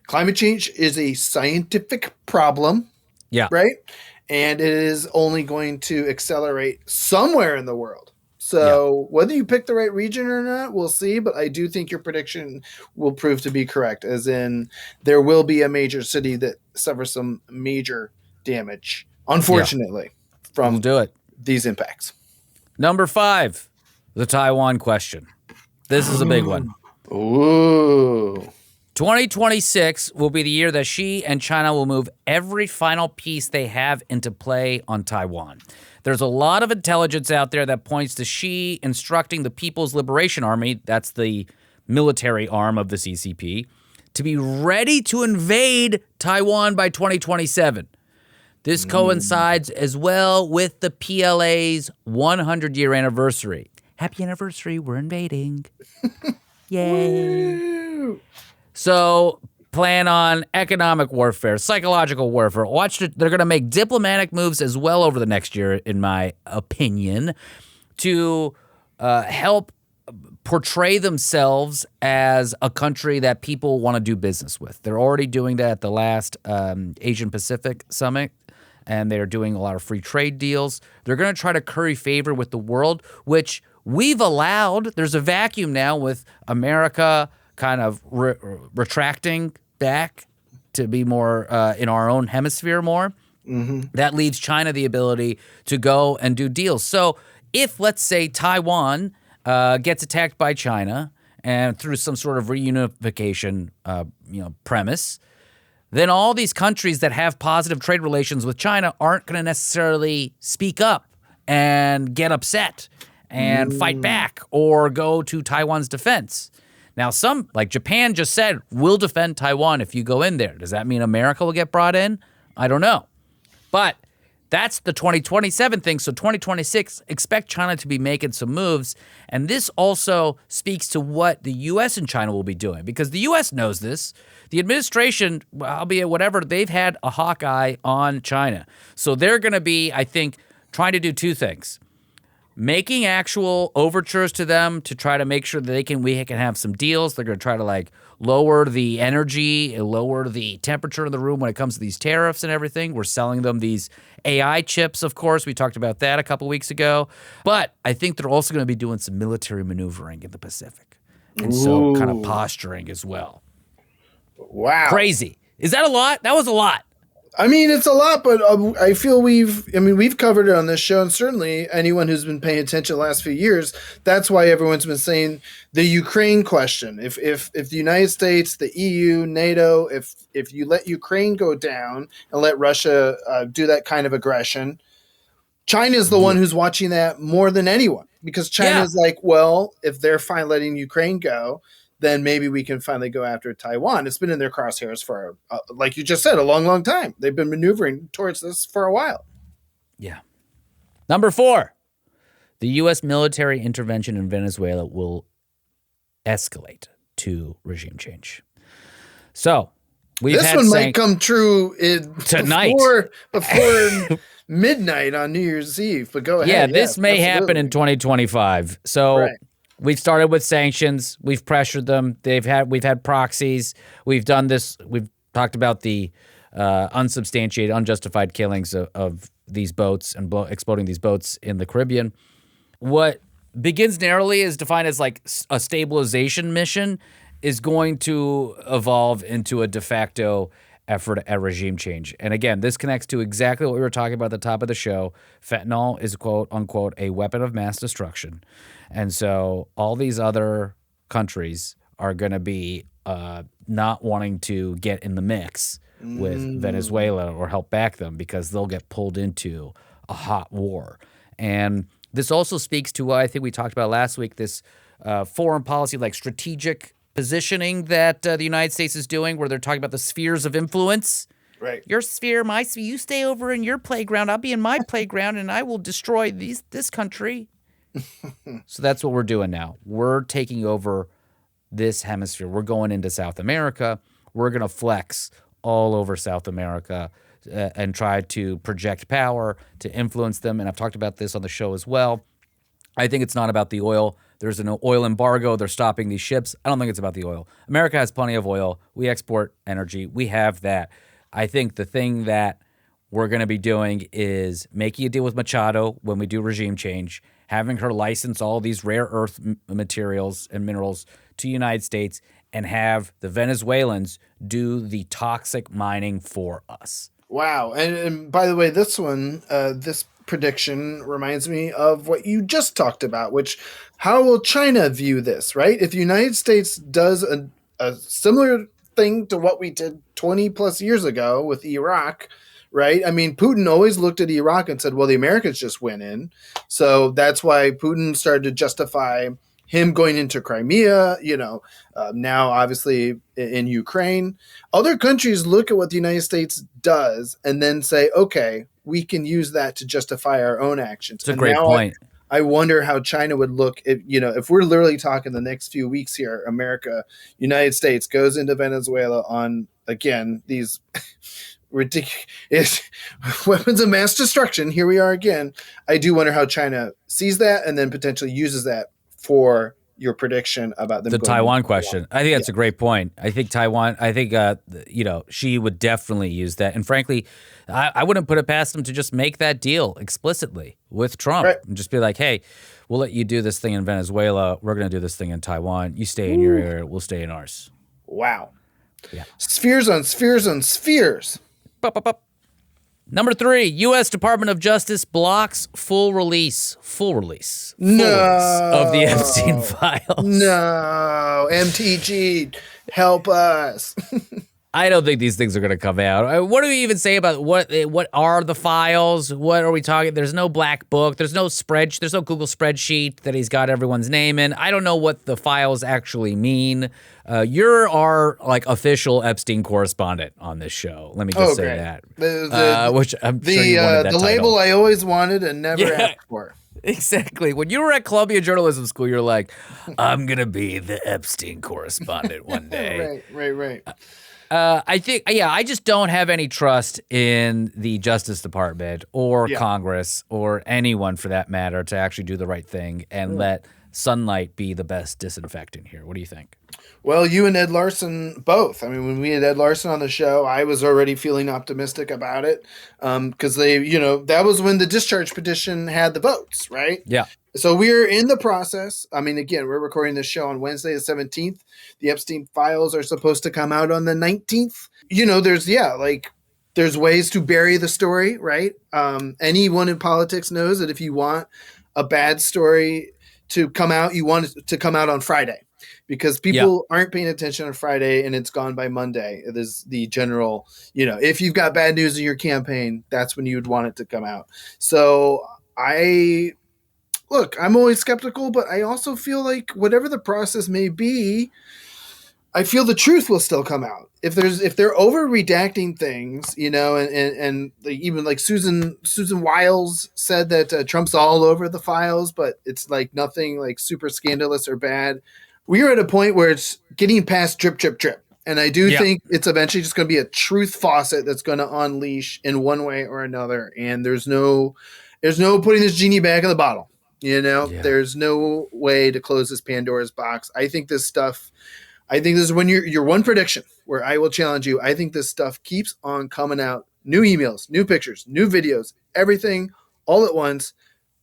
climate change is a scientific problem. Yeah. Right. And it is only going to accelerate somewhere in the world. So whether you pick the right region or not, we'll see. But I do think your prediction will prove to be correct, as in there will be a major city that suffers some major damage, unfortunately, from these impacts. Number 5, the Taiwan question. This is a big one. Ooh. 2026 will be the year that Xi and China will move every final piece they have into play on Taiwan. There's a lot of intelligence out there that points to Xi instructing the People's Liberation Army, that's the military arm of the CCP, to be ready to invade Taiwan by 2027. This coincides as well with the PLA's 100-year anniversary. Happy anniversary, we're invading. Yay. Woo. So plan on economic warfare, psychological warfare. They're going to make diplomatic moves as well over the next year, in my opinion, to help portray themselves as a country that people want to do business with. They're already doing that at the last Asian Pacific Summit, and they're doing a lot of free trade deals. They're going to try to curry favor with the world, which we've allowed. There's a vacuum now with America kind of retracting back to be more in our own hemisphere more. Mm-hmm. That leaves China the ability to go and do deals. So if, let's say, Taiwan gets attacked by China and through some sort of reunification premise, then all these countries that have positive trade relations with China aren't going to necessarily speak up and get upset and fight back or go to Taiwan's defense. Now, some, like Japan just said, we'll defend Taiwan if you go in there. Does that mean America will get brought in? I don't know. But that's the 2027 thing. So 2026, expect China to be making some moves. And this also speaks to what the U.S. and China will be doing, because the U.S. knows this. The administration, albeit whatever, they've had a hawk eye on China. So they're going to be, I think, trying to do two things. Making actual overtures to them to try to make sure that we can have some deals. They're going to try to lower the energy, lower the temperature in the room when it comes to these tariffs and everything. We're selling them these AI chips, of course. We talked about that a couple weeks ago. But I think they're also going to be doing some military maneuvering in the Pacific. And so kind of posturing as well. Wow. Crazy. Is that a lot? That was a lot. I mean, it's a lot, but I feel we've covered it on this show, and certainly anyone who's been paying attention the last few years, that's why everyone's been saying the Ukraine question. If the United States, the EU, NATO, if you let Ukraine go down and let Russia do that kind of aggression, China's the one who's watching that more than anyone, because China's like, well, if they're fine letting Ukraine go, then maybe we can finally go after Taiwan. It's been in their crosshairs for, like you just said, a long, long time. They've been maneuvering towards this for a while. Yeah. Number 4, the U.S. military intervention in Venezuela will escalate to regime change. So we've This had one might come true tonight. before midnight on New Year's Eve. But go ahead. Yeah, this may happen in 2025. So we've started with sanctions. We've pressured them. We've had proxies. We've done this. We've talked about the unsubstantiated, unjustified killings of these boats and exploding these boats in the Caribbean. What begins narrowly is defined as like a stabilization mission is going to evolve into a de facto effort at regime change. And again, this connects to exactly what we were talking about at the top of the show. Fentanyl is, quote unquote, a weapon of mass destruction. And so all these other countries are going to be not wanting to get in the mix with Venezuela or help back them because they'll get pulled into a hot war. And this also speaks to what I think we talked about last week, this foreign policy, like strategic positioning that the United States is doing, where they're talking about the spheres of influence. Right. Your sphere, my sphere. You stay over in your playground. I'll be in my playground, and I will destroy this country. So that's what we're doing now. We're taking over this hemisphere. We're going into South America. We're going to flex all over South America and try to project power, to influence them. And I've talked about this on the show as well. I think it's not about the oil. There's an oil embargo. They're stopping these ships. I don't think it's about the oil. America has plenty of oil. We export energy. We have that. I think the thing that we're going to be doing is making a deal with Machado when we do regime change, having her license all these rare earth materials and minerals to the United States, and have the Venezuelans do the toxic mining for us. Wow. And by the way, this one, this prediction reminds me of what you just talked about, which how will China view this, right? If the United States does a similar thing to what we did 20 plus years ago with Iraq, right? I mean, Putin always looked at Iraq and said, well, the Americans just went in. So that's why Putin started to justify him going into Crimea, now obviously in Ukraine. Other countries look at what the United States does and then say, okay, we can use that to justify our own actions. It's a great point. I wonder how China would look if we're literally talking the next few weeks here, America, United States goes into Venezuela on, again, these ridiculous weapons of mass destruction. Here we are again. I do wonder how China sees that and then potentially uses that for your prediction about them. The Taiwan question. I think that's a great point. I think Taiwan, she would definitely use that. And frankly, I wouldn't put it past them to just make that deal explicitly with Trump and just be like, hey, we'll let you do this thing in Venezuela. We're going to do this thing in Taiwan. You stay in your area. We'll stay in ours. Wow. Yeah. Spheres on spheres on spheres. Bup, bup, bup. Number 3, U.S. Department of Justice blocks full release of the Epstein files. No, MTG, help us. I don't think these things are going to come out. What do we even say about what are the files? What are we talking? There's no black book. There's no Google spreadsheet that he's got everyone's name in. I don't know what the files actually mean. You're our official Epstein correspondent on this show. Let me just say that. Which I'm sure you wanted that the title. Label I always wanted and never asked for. Exactly. When you were at Columbia Journalism School, you're like, I'm going to be the Epstein correspondent one day. Right. I just don't have any trust in the Justice Department or Congress or anyone for that matter to actually do the right thing and let sunlight be the best disinfectant here. What do you think? Well, you and Ed Larson both. I mean, when we had Ed Larson on the show, I was already feeling optimistic about it because that was when the discharge petition had the votes, right? Yeah. So we're in the process. I mean, again, we're recording this show on Wednesday the 17th. The Epstein files are supposed to come out on the 19th. There's ways to bury the story, right? Anyone in politics knows that if you want a bad story to come out, you want it to come out on Friday because people aren't paying attention on Friday and it's gone by Monday. It is the general, if you've got bad news in your campaign, that's when you would want it to come out. So I'm always skeptical, but I also feel like whatever the process may be, I feel the truth will still come out. If they're over redacting things, and even like Susan Wiles said that Trump's all over the files, but it's like nothing like super scandalous or bad. We are at a point where it's getting past drip, drip, drip. And I do think it's eventually just going to be a truth faucet that's going to unleash in one way or another. And there's no putting this genie back in the bottle. There's no way to close this Pandora's box. I think this is when your one prediction where I will challenge you. I think this stuff keeps on coming out. New emails, new pictures, new videos, everything all at once,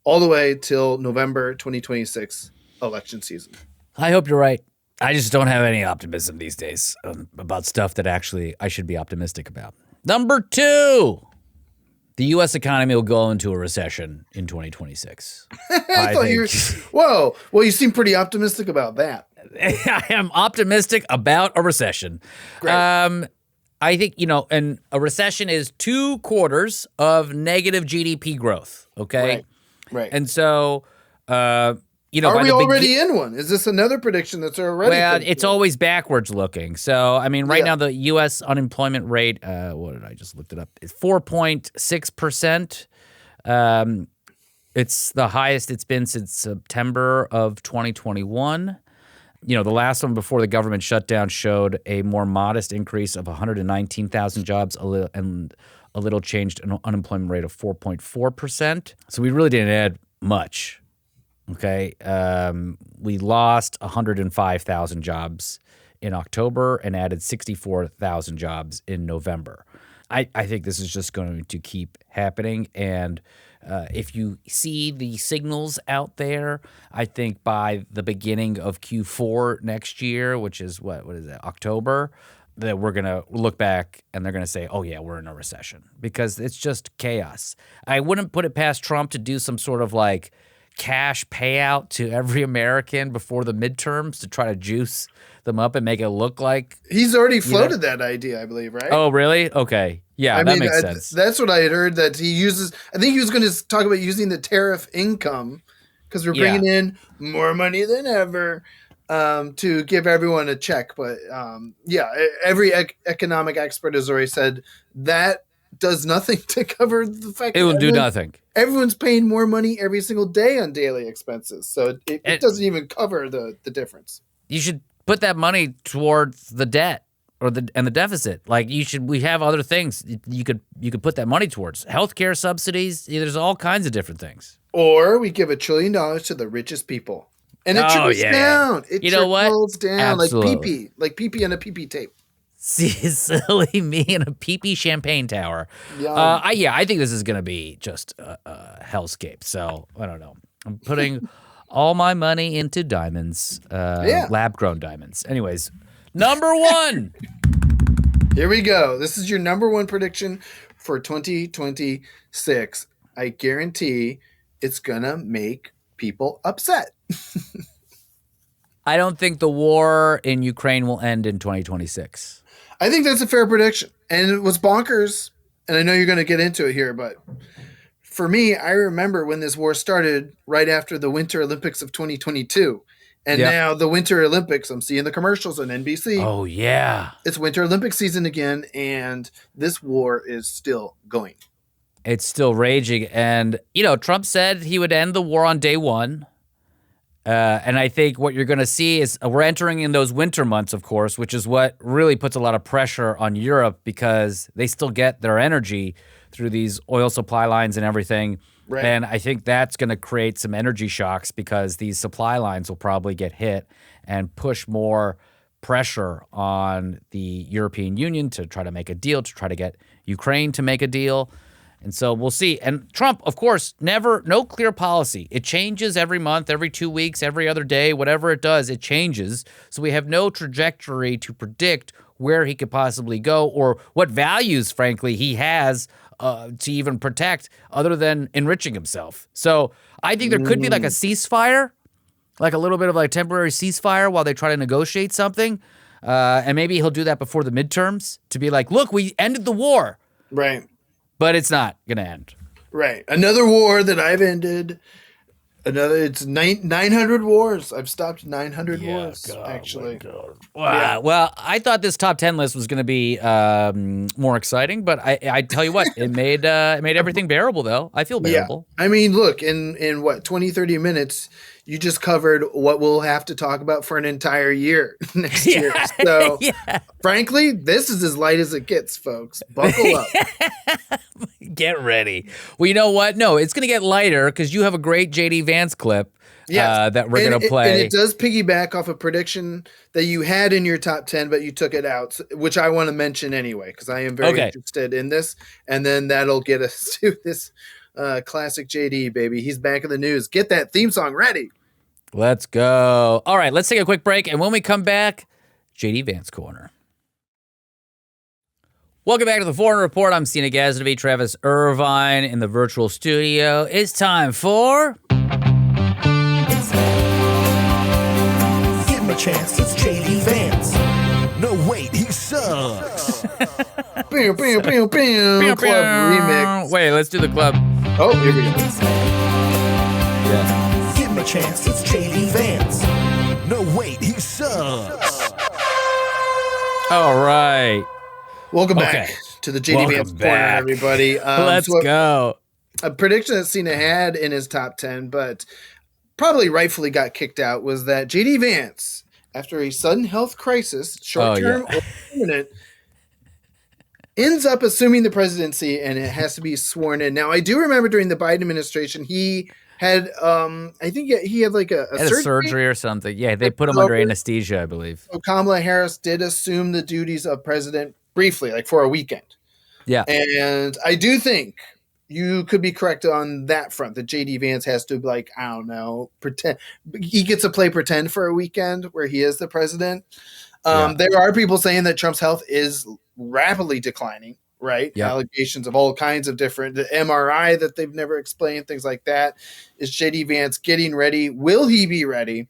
all the way till November 2026 election season. I hope you're right. I just don't have any optimism these days about stuff that actually I should be optimistic about. Number 2, the U.S. economy will go into a recession in 2026 I thought you were, whoa. Well, you seem pretty optimistic about that. I am optimistic about a recession. Great. I think, and a recession is 2 quarters of negative GDP growth, okay? Right. And so, are we already in one? Is this another prediction that's already? Well, it's always backwards looking. So, I mean, right now the U.S. unemployment rate, what did I just looked it up? It's 4.6%. It's the highest it's been since September of 2021. The last one before the government shutdown showed a more modest increase of 119,000 jobs and a little changed an unemployment rate of 4.4%. So we really didn't add much. Okay, we lost 105,000 jobs in October and added 64,000 jobs in November. I think this is just going to keep happening. And if you see the signals out there, I think by the beginning of Q4 next year, which is what is that, October, that we're going to look back and they're going to say, oh, yeah, we're in a recession because it's just chaos. I wouldn't put it past Trump to do some sort of like cash payout to every American before the midterms to try to juice them up and make it look like he's already floated that idea, I believe, right? Oh, really? Okay. Yeah, that makes sense. That's what I had heard that he uses. I think he was going to talk about using the tariff income because we're bringing in more money than ever to give everyone a check. But every economic expert has already said that does nothing to cover the fact it will do nothing. Everyone's paying more money every single day on daily expenses. So it doesn't even cover the difference. You should put that money towards the debt and the deficit. Like we have other things you could put that money towards. Healthcare subsidies, there's all kinds of different things. Or we give $1 trillion to the richest people. And it trickles down. It trickles down. Absolutely. like pee-pee on a pee-pee tape. Silly me in a pee-pee champagne tower. I think this is going to be just a hellscape. So, I don't know. I'm putting all my money into diamonds, lab-grown diamonds. Anyways, number 1. Here we go. This is your number 1 prediction for 2026. I guarantee it's going to make people upset. I don't think the war in Ukraine will end in 2026. I think that's a fair prediction. And it was bonkers. And I know you're going to get into it here, but for me, I remember when this war started right after the Winter Olympics of 2022. And now the Winter Olympics, I'm seeing the commercials on NBC. Oh, yeah. It's Winter Olympic season again, and this war is still going. It's still raging. And, Trump said he would end the war on day 1. And I think what you're going to see is we're entering in those winter months, of course, which is what really puts a lot of pressure on Europe because they still get their energy through these oil supply lines and everything. Right. And I think that's going to create some energy shocks because these supply lines will probably get hit and push more pressure on the European Union to try to make a deal, to try to get Ukraine to make a deal. And so we'll see. And Trump, of course, no clear policy. It changes every month, every 2 weeks, every other day, whatever it does, it changes. So we have no trajectory to predict where he could possibly go or what values, frankly, he has to even protect other than enriching himself. So I think there could be like a ceasefire, like a little bit of like temporary ceasefire while they try to negotiate something. And maybe he'll do that before the midterms to be like, look, we ended the war. Right. But it's not going to end. Right. Another war that I've ended. It's 900 wars. I've stopped 900 Yeah, wars, God, actually. God. Wow. Well, I thought this top 10 list was going to be more exciting, but I tell you what, it made everything bearable, though. I feel Yeah. bearable. I mean, look, in what, 20, 30 minutes, you just covered what we'll have to talk about for an entire year next year. So, Yeah. frankly, this is as light as it gets, folks. Buckle up. Get ready. Well, you know what? No, it's going to get lighter because you have a great JD Vance clip Yes. that we're going to play. And it does piggyback off a prediction that you had in your top 10, but you took it out, which I want to mention anyway, because I am very interested in this. And then that'll get us to this classic JD, baby. He's back in the news. Get that theme song ready. Let's go. All right, let's take a quick break. And when we come back, JD Vance Corner. Welcome back to the Foreign Report. I'm Seena Ghaznavi, Travis Irvine in the virtual studio. It's time for... Give him a chance, it's JD Vance. No, wait, he sucks. Bam, bam, bam, bam. Club remix. Wait, let's do the club. Oh, here we go. Yeah. Give him a chance, it's JD Vance. No, wait, he sucks. All right. Welcome back to the JD Vance Corner, everybody. Let's go. A prediction that Seena had in his top 10, but probably rightfully got kicked out, was that JD Vance, after a sudden health crisis, short-term or permanent, ends up assuming the presidency, and it has to be sworn in. Now, I do remember during the Biden administration, he had, I think he had like a surgery or something. Yeah, they put him under anesthesia, I believe. So Kamala Harris did assume the duties of president briefly, like for a weekend. Yeah. And I do think you could be correct on that front, that JD Vance has to, like, I don't know, pretend. He gets to play pretend for a weekend where he is the president. There are people saying that Trump's health is rapidly declining, right? Yep. Allegations of all kinds of different, the MRI that they've never explained, things like that. Is JD Vance getting ready? Will he be ready?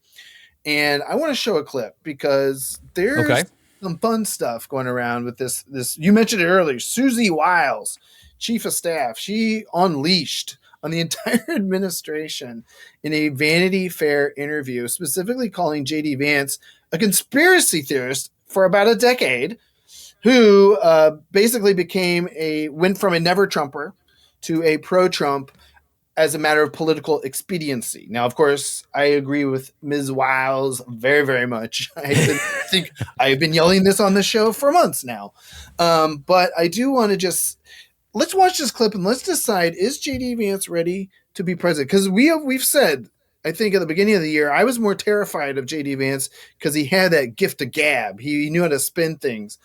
And I want to show a clip because there's some fun stuff going around with this. You mentioned it earlier, Susie Wiles, chief of staff. She unleashed on the entire administration in a Vanity Fair interview, specifically calling JD Vance a conspiracy theorist for about a decade, who basically went from a never Trumper to a pro-Trump as a matter of political expediency. Now, of course, I agree with Ms. Wiles very, very much. I think I've been yelling this on the show for months now. But I do want to let's watch this clip and let's decide, is JD Vance ready to be president? Because we've said, I think at the beginning of the year, I was more terrified of JD Vance because he had that gift of gab. He knew how to spin things.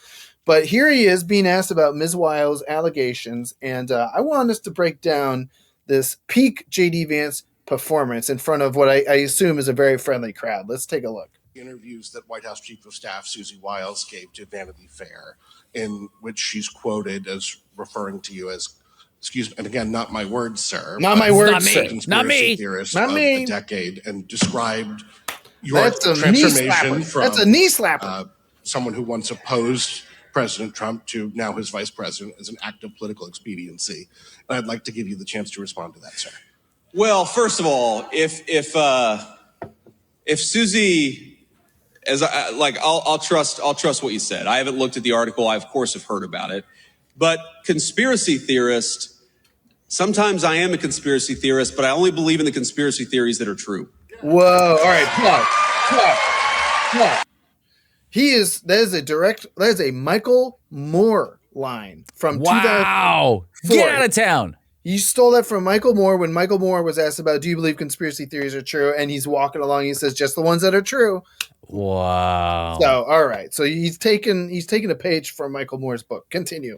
But here he is being asked about Ms. Wiles' allegations, and I want us to break down this peak JD Vance performance in front of what I assume is a very friendly crowd. Let's take a look. Interviews that White House Chief of Staff Susie Wiles gave to Vanity Fair, in which she's quoted as referring to you as, excuse me, and again, not my words, sir. Not my words, sir. Not me. Theorist not of me. The decade, and described your That's a transformation from That's a knee slapper. Someone who once opposed President Trump to now his vice president as an act of political expediency. And I'd like to give you the chance to respond to that, sir. Well, first of all, if Susie, I'll trust what you said. I haven't looked at the article. I of course have heard about it, but conspiracy theorist. Sometimes I am a conspiracy theorist, but I only believe in the conspiracy theories that are true. Whoa! All right, plug. That is a Michael Moore line from 2004. Get out of town. You stole that from Michael Moore when Michael Moore was asked about, do you believe conspiracy theories are true? And he's walking along. He says, just the ones that are true. Wow. So, all right. So he's taken a page from Michael Moore's book. Continue.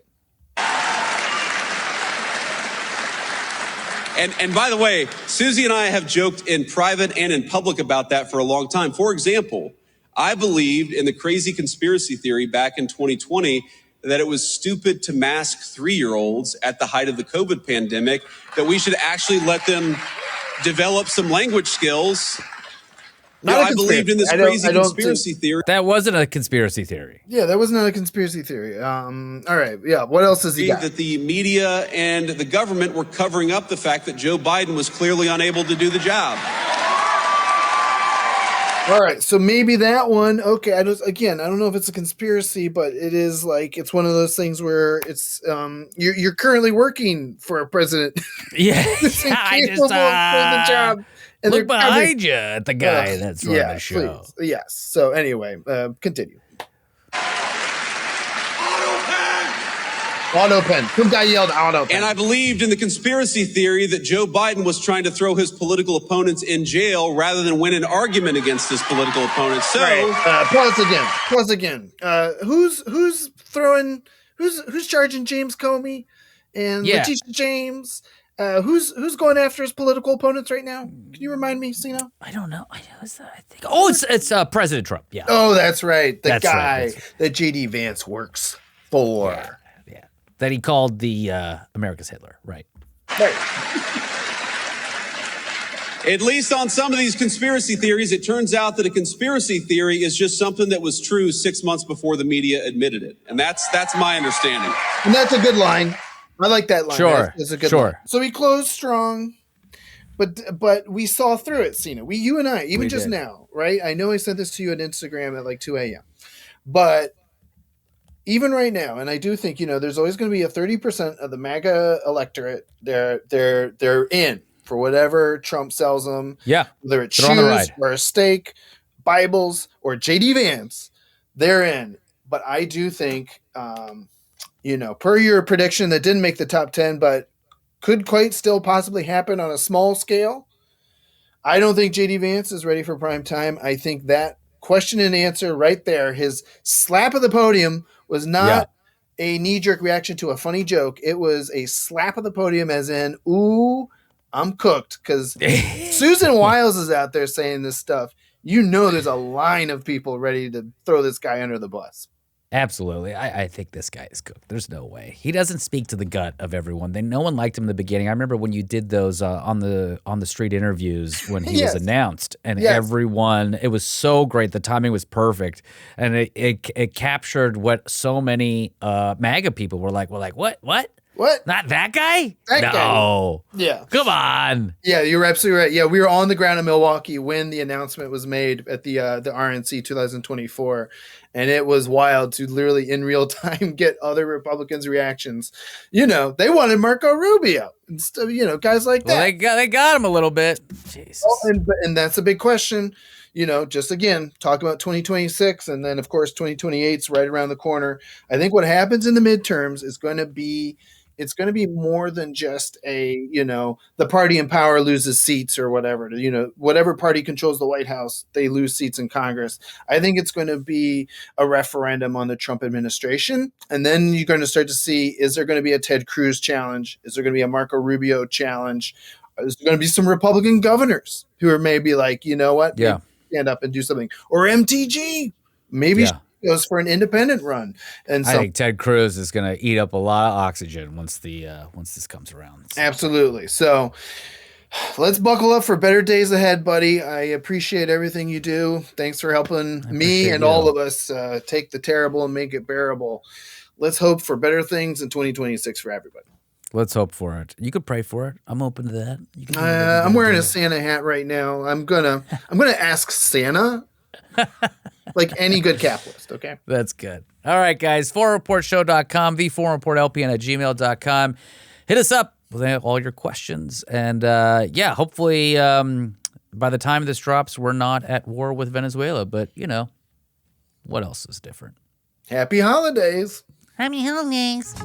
And by the way, Susie and I have joked in private and in public about that for a long time. For example, I believed in the crazy conspiracy theory back in 2020 that it was stupid to mask 3-year-olds at the height of the COVID pandemic, that we should actually let them develop some language skills Not a I believed in this conspiracy. crazy conspiracy theory. That wasn't a conspiracy theory. Yeah, that was not a conspiracy theory. All right. Yeah. What else has he got? That the media and the government were covering up the fact that Joe Biden was clearly unable to do the job. All right, so maybe that one. Okay, I don't know if it's a conspiracy, but it is like it's one of those things where it's you're currently working for a president. Yeah, Who's I incapable of doing the job. And look they're behind you at the guy that's running the show. Please. Yes. So anyway, continue. Auto pen. Some guy yelled auto pen. And I believed in the conspiracy theory that Joe Biden was trying to throw his political opponents in jail rather than win an argument against his political opponents. So Pause again. Who's charging James Comey and Letitia James? Who's going after his political opponents right now? Can you remind me, Seena? I don't know. I think. Oh, it's President Trump. Yeah. Oh, that's right. The That's guy right. that JD Vance works for. Yeah. That he called the America's Hitler. Right. Right. at least on some of these conspiracy theories, it turns out that a conspiracy theory is just something that was true 6 months before the media admitted it. And that's my understanding. And that's a good line. I like that line. Sure. That's a good line. So we closed strong, but we saw through it, Seena. You and I, even just now, right? I know I sent this to you on Instagram at like 2 a.m. But even right now, and I do think, there's always going to be a 30% of the MAGA electorate. They're in for whatever Trump sells them. Yeah. Whether it's shoes or a steak, Bibles, or JD Vance, they're in. But I do think, per your prediction that didn't make the top 10, but could quite still possibly happen on a small scale. I don't think JD Vance is ready for prime time. I think that question and answer right there, his slap of the podium was not a knee-jerk reaction to a funny joke. It was a slap of the podium as in, ooh, I'm cooked. Because Susan Wiles is out there saying this stuff. There's a line of people ready to throw this guy under the bus. Absolutely. I think this guy is cooked. There's no way. He doesn't speak to the gut of everyone. No one liked him in the beginning. I remember when you did those on the street interviews when he was announced, and everyone, it was so great. The timing was perfect, and it captured what so many MAGA people were like. What? What? Not that guy? That guy. Yeah. Come on. Yeah, you're absolutely right. Yeah, we were on the ground in Milwaukee when the announcement was made at the RNC 2024, and it was wild to literally in real time get other Republicans' reactions. They wanted Marco Rubio and stuff, guys like that. Well, they got him a little bit. Jesus. And that's a big question. Just again, talk about 2026, and then of course 2028 is right around the corner. I think what happens in the midterms is going to be. It's going to be more than just the party in power loses seats or whatever. Whatever party controls the White House, they lose seats in Congress. I think it's going to be a referendum on the Trump administration. And then you're going to start to see, is there going to be a Ted Cruz challenge? Is there going to be a Marco Rubio challenge? Is there going to be some Republican governors who are maybe like, you know what? Yeah. Stand up and do something. Or MTG. Maybe goes for an independent run. And I think Ted Cruz is going to eat up a lot of oxygen once this comes around. So. Absolutely. So let's buckle up for better days ahead, buddy. I appreciate everything you do. Thanks for helping me and all of us take the terrible and make it bearable. Let's hope for better things in 2026 for everybody. Let's hope for it. You could pray for it. I'm open to that. I'm wearing a Santa hat right now. I'm gonna ask Santa. Like any good capitalist, okay? That's good. All right, guys. ForumReportShow.com, theforumreportlpn@gmail.com. Hit us up with all your questions. And, hopefully by the time this drops, we're not at war with Venezuela. But, what else is different? Happy holidays. Happy holidays.